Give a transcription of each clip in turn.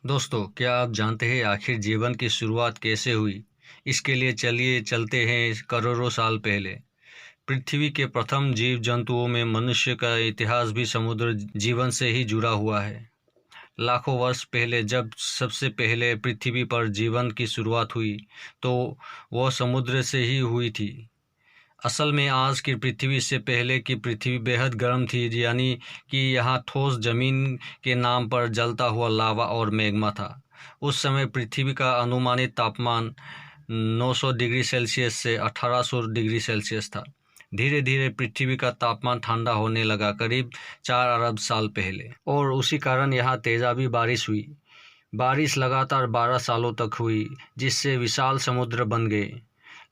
दोस्तों, क्या आप जानते हैं आखिर जीवन की शुरुआत कैसे हुई? इसके लिए चलिए चलते हैं करोड़ों साल पहले। पृथ्वी के प्रथम जीव जंतुओं में मनुष्य का इतिहास भी समुद्र जीवन से ही जुड़ा हुआ है। लाखों वर्ष पहले जब सबसे पहले पृथ्वी पर जीवन की शुरुआत हुई, तो वह समुद्र से ही हुई थी। असल में आज की पृथ्वी से पहले की पृथ्वी बेहद गर्म थी, यानी कि यहाँ ठोस जमीन के नाम पर जलता हुआ लावा और मैग्मा था। उस समय पृथ्वी का अनुमानित तापमान 900 डिग्री सेल्सियस से 1800 डिग्री सेल्सियस था। धीरे धीरे पृथ्वी का तापमान ठंडा होने लगा करीब 4 अरब साल पहले, और उसी कारण यहाँ तेजाबी बारिश हुई। बारिश लगातार 12 सालों तक हुई, जिससे विशाल समुद्र बन गए।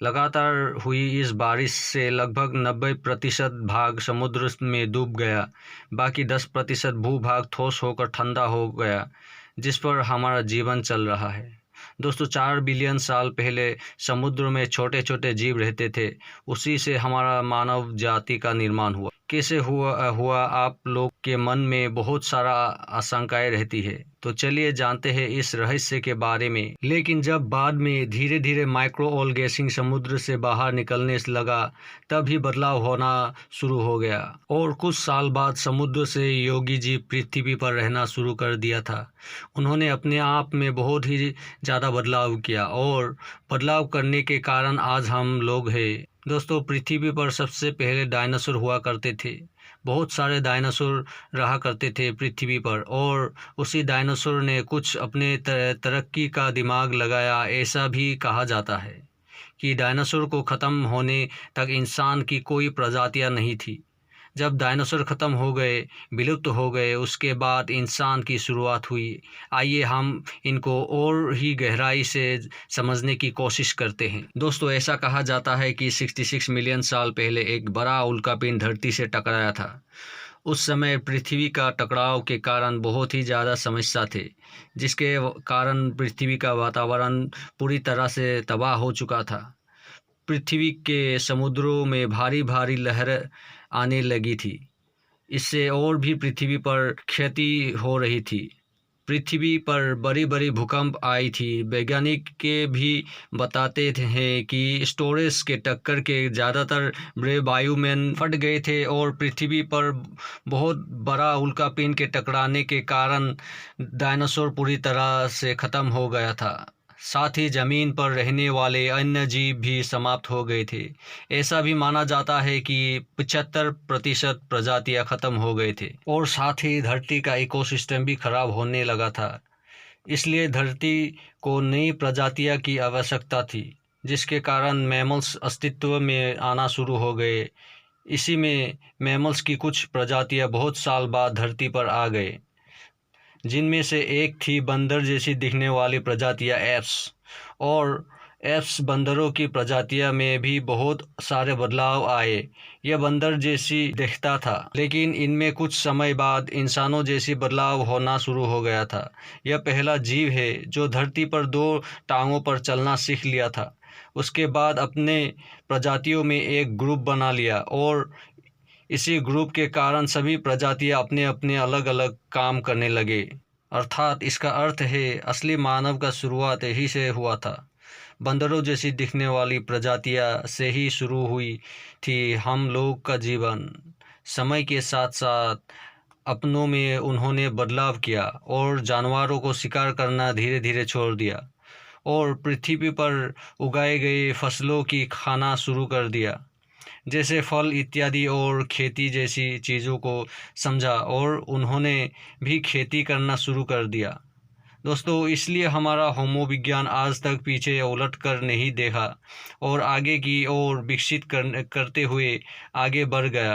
लगातार हुई इस बारिश से लगभग 90% भाग समुद्र में डूब गया। बाकी 10% भूभाग ठोस होकर ठंडा हो गया, जिस पर हमारा जीवन चल रहा है। दोस्तों, 4 बिलियन साल पहले समुद्र में छोटे छोटे जीव रहते थे। उसी से हमारा मानव जाति का निर्माण हुआ। कैसे हुआ आप लोग के मन में बहुत सारा आशंकाएं रहती है, तो चलिए जानते हैं इस रहस्य के बारे में। लेकिन जब बाद में धीरे धीरे माइक्रो ऑर्गेनिज्म समुद्र से बाहर निकलने लगा, तब ही बदलाव होना शुरू हो गया। और कुछ साल बाद समुद्र से योगी जीव पृथ्वी पर रहना शुरू कर दिया था। उन्होंने अपने आप में बहुत ही ज़्यादा बदलाव किया, और बदलाव करने के कारण आज हम लोग हैं। दोस्तों, पृथ्वी पर सबसे पहले डायनासोर हुआ करते थे। बहुत सारे डायनासोर रहा करते थे पृथ्वी पर, और उसी डायनासोर ने कुछ अपने तरक्की का दिमाग लगाया। ऐसा भी कहा जाता है कि डायनासोर को ख़त्म होने तक इंसान की कोई प्रजातियां नहीं थी। जब डायनासोर ख़त्म हो गए, विलुप्त हो गए, उसके बाद इंसान की शुरुआत हुई। आइए हम इनको और ही गहराई से समझने की कोशिश करते हैं। दोस्तों, ऐसा कहा जाता है कि 66 मिलियन साल पहले एक बड़ा उल्कापिंड धरती से टकराया था। उस समय पृथ्वी का टकराव के कारण बहुत ही ज़्यादा समस्या थे, जिसके कारण पृथ्वी का वातावरण पूरी तरह से तबाह हो चुका था। पृथ्वी के समुद्रों में भारी भारी लहर आने लगी थी। इससे और भी पृथ्वी पर क्षति हो रही थी। पृथ्वी पर बड़ी बड़ी भूकंप आई थी। वैज्ञानिक के भी बताते हैं कि स्टोरेज के टक्कर के ज़्यादातर बड़े वायुयान फट गए थे, और पृथ्वी पर बहुत बड़ा उल्कापिंड के टकराने के कारण डायनासोर पूरी तरह से ख़त्म हो गया था। साथ ही ज़मीन पर रहने वाले अन्य जीव भी समाप्त हो गए थे। ऐसा भी माना जाता है कि 75% प्रजातियां खत्म हो गए थे, और साथ ही धरती का इकोसिस्टम भी खराब होने लगा था। इसलिए धरती को नई प्रजातियां की आवश्यकता थी, जिसके कारण मैमल्स अस्तित्व में आना शुरू हो गए। इसी में मैमल्स की कुछ प्रजातियां बहुत साल बाद धरती पर आ गए, जिनमें से एक थी बंदर जैसी दिखने वाली प्रजातियां एप्स। और एप्स बंदरों की प्रजातियां में भी बहुत सारे बदलाव आए। यह बंदर जैसी दिखता था, लेकिन इनमें कुछ समय बाद इंसानों जैसी बदलाव होना शुरू हो गया था। यह पहला जीव है जो धरती पर 2 टांगों पर चलना सीख लिया था। उसके बाद अपने प्रजातियों में एक ग्रुप बना लिया, और इसी ग्रुप के कारण सभी प्रजातियां अपने अपने अलग अलग काम करने लगे। अर्थात इसका अर्थ है असली मानव का शुरुआत यही से हुआ था। बंदरों जैसी दिखने वाली प्रजातियां से ही शुरू हुई थी हम लोग का जीवन। समय के साथ साथ अपनों में उन्होंने बदलाव किया, और जानवरों को शिकार करना धीरे धीरे छोड़ दिया, और पृथ्वी पर उगाए गए फसलों की खाना शुरू कर दिया, जैसे फल इत्यादि, और खेती जैसी चीज़ों को समझा, और उन्होंने भी खेती करना शुरू कर दिया। दोस्तों, इसलिए हमारा होमो विज्ञान आज तक पीछे उलट कर नहीं देखा, और आगे की ओर विकसित करते हुए आगे बढ़ गया।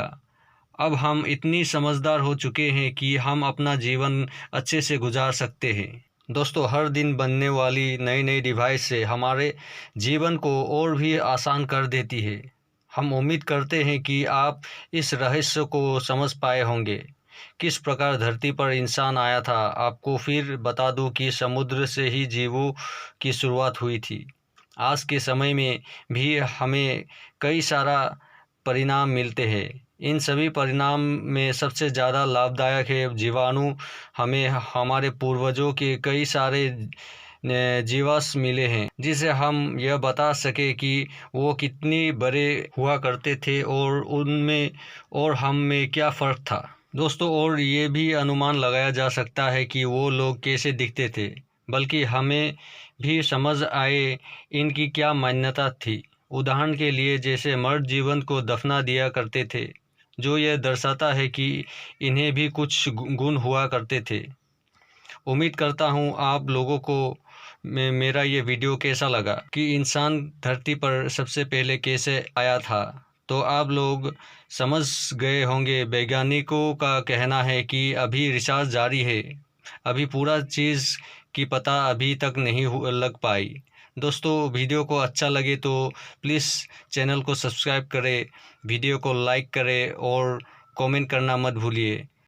अब हम इतनी समझदार हो चुके हैं कि हम अपना जीवन अच्छे से गुजार सकते हैं। दोस्तों, हर दिन बनने वाली नई नई डिवाइस से हमारे जीवन को और भी आसान कर देती है। हम उम्मीद करते हैं कि आप इस रहस्य को समझ पाए होंगे। किस प्रकार धरती पर इंसान आया था। आपको फिर बता दूं कि समुद्र से ही जीवों की शुरुआत हुई थी। आज के समय में भी हमें कई सारा परिणाम मिलते हैं। इन सभी परिणाम में सबसे ज़्यादा लाभदायक है जीवाणु। हमें हमारे पूर्वजों के कई सारे जीवाश्म मिले हैं जिसे हम यह बता सके कि वो कितनी बड़े हुआ करते थे और उनमें और हम में क्या फ़र्क था दोस्तों। और ये भी अनुमान लगाया जा सकता है कि वो लोग कैसे दिखते थे, बल्कि हमें भी समझ आए इनकी क्या मान्यता थी। उदाहरण के लिए जैसे मर्द जीवन को दफना दिया करते थे, जो यह दर्शाता है कि इन्हें भी कुछ गुण हुआ करते थे। उम्मीद करता हूँ आप लोगों को मेरा ये वीडियो कैसा लगा कि इंसान धरती पर सबसे पहले कैसे आया था। तो आप लोग समझ गए होंगे। वैज्ञानिकों का कहना है कि अभी रिसर्च जारी है, अभी पूरा चीज़ की पता अभी तक नहीं लग पाई। दोस्तों वीडियो को अच्छा लगे तो प्लीज़ चैनल को सब्सक्राइब करें, वीडियो को लाइक करें और कमेंट करना मत भूलिए।